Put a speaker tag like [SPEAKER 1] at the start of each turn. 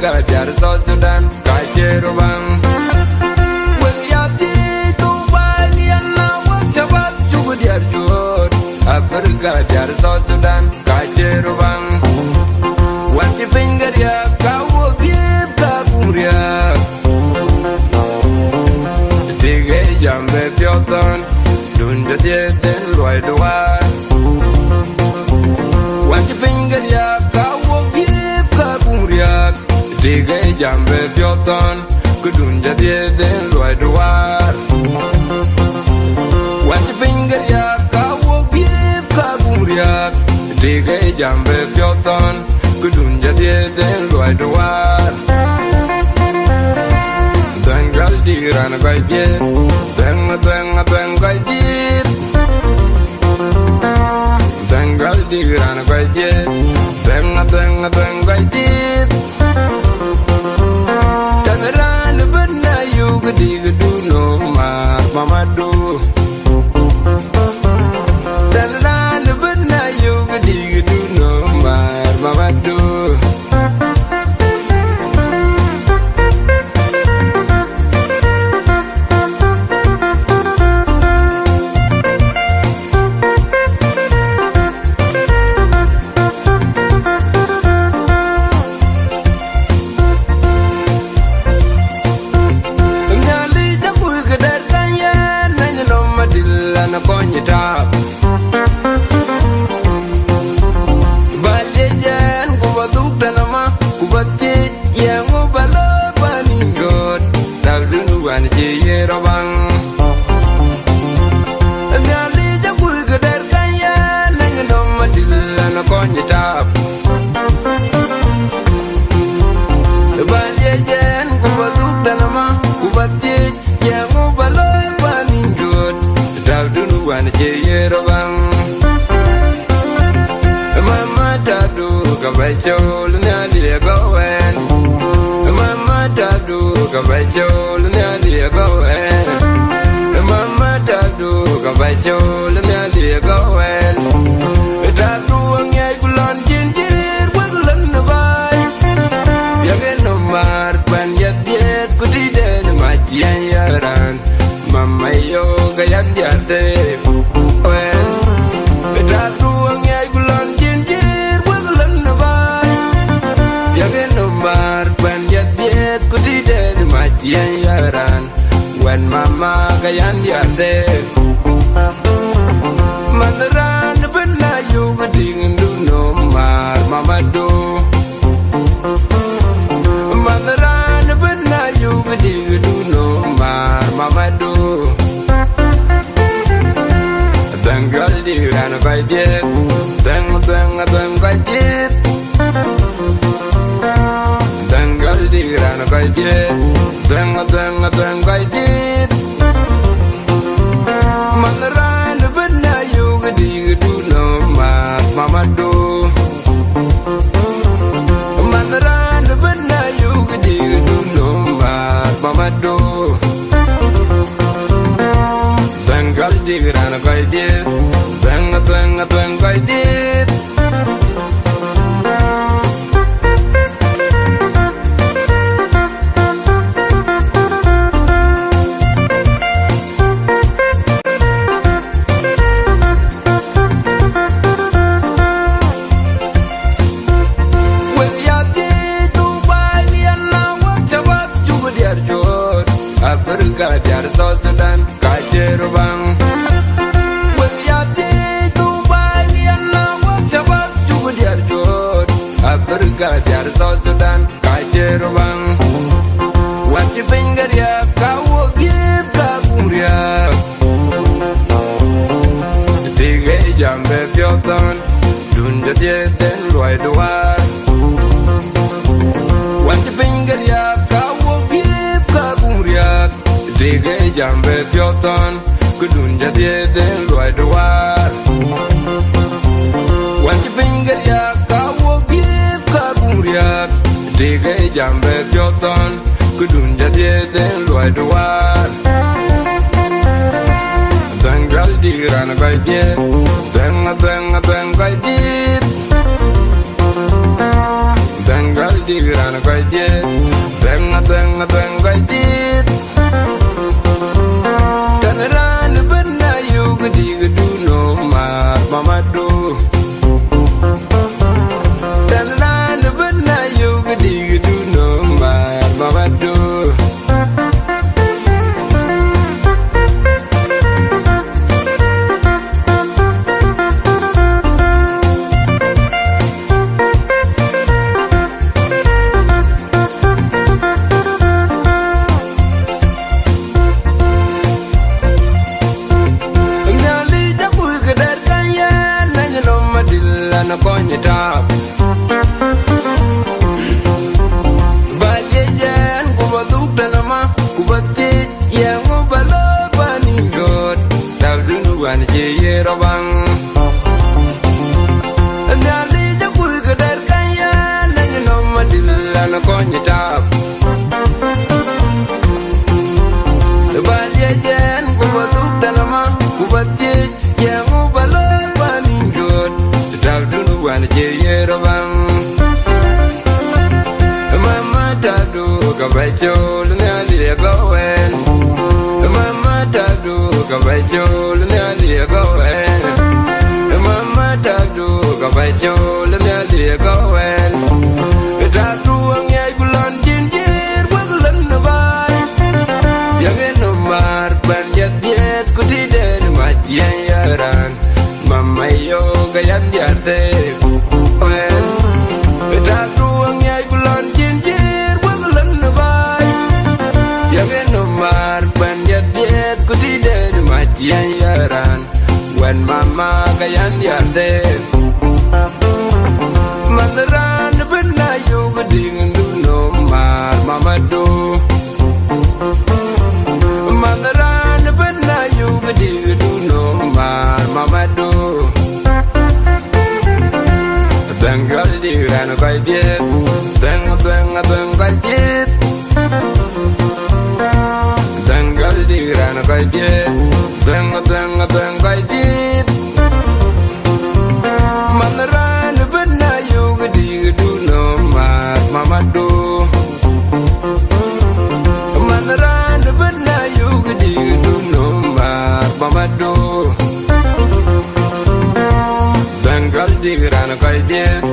[SPEAKER 1] Africa, dear South Sudan, Kacherubang. When Yati to buy the Anna, Chabat, you would have good. Africa, dear South Sudan, Kacherubang. What you finger, ya, Kawo, give Kaburia. Take a jump at your turn, don't the dead, then right away. What you finger, ya, Kawo, give Kaburia. Take a jump at your turn, couldn't the dead, then right away. What you finger, ya, Kawo, give Kaburia. Take a jump at your turn, couldn't the dead, then right away. Dangal diran gajet, dang gajet. Dangal diran gajet, dang gajet. Tanaran bena you gedi gedu no mar Mamadu. Tanaran bena you gedi gedu no mar Mamadu. Kabachol nyali goen, Mama Tadu kabachol nyali goen, Mama Tadu kabachol nyali goen. Tadu ngai kulon jinjir wagulan nabai, yagen nomar pan yat kudiden majian yaran, Mama yo gayan yate wen. Tadu ngai kulon jinjir wagulan nabai, yagen nomar pan yat kudiden majian yaran, wen Mama gayan yate. Manaran bena you geding du nomar Mamadu. Manaran bena you geding du nomar Mamadu. Dangal diran gajet, dang gajet. Dangal diran gajet, dang gajet. Manaran bena you geding du nomar Mamadu. Manaran bena you geding du nomar Mamadu. Dangal diran gajet, dang gajet. Dear South Sudan, Kacherubang. Well, Yati to buy the Anna, what about you with your good? Africa, dear South Sudan, Kacherubang. What you finger, ya, Kawo, give Kaburia. Take a jump at your turn, don't the dead, then right away. What you finger, ya, Kawo, give Kaburia. Take a jump at your turn, couldn't the dead, then right away. What you finger, ya, Kawo, give Kaburia. Take a jump at your turn, couldn't the dead, then right away. Dangal diran gajet, dang gajet. Dangal diran gajet. twang gai dit Tanaran benna yu gedi gedu no mar Mamadu Tanaran benna yu gedi gedu no mar Mamadu na konye tap Balyejen kuba dukta nama kuba tit yang ubalo panindot Tabdunu wan jeye robang Nyali jakul kedar kaya Nanya nama dilla na konye tap Balyejen kuba dukta nama kuba tit yang ubalo panindot Tabdunu wan jeye robang Mamadu kabachol nyali gawen Mamadu kabachol nyali gawen Mamadu kabachol nyali gawen Tatu angyay bulan jinjir waglan nabay Yang nomar banjat diet kutiden matyan yaran Mamayo gayam jarte wen Tatu angyay bulan jinjir waglan nabay Yang nomar banjat diet kutiden matyan yaran Wen mama gayam jarte Mandaran benayo geding du nomar Mamadu Mandaran benayo geding du nomar Mamadu Bengal diran kai diet Beng kai diet Bengal diran kai diet Beng kai diet Mandaran benayo geding du nomar Mamadu Mandaran benayo geding du nomar Mamadu Bengal diran kai diet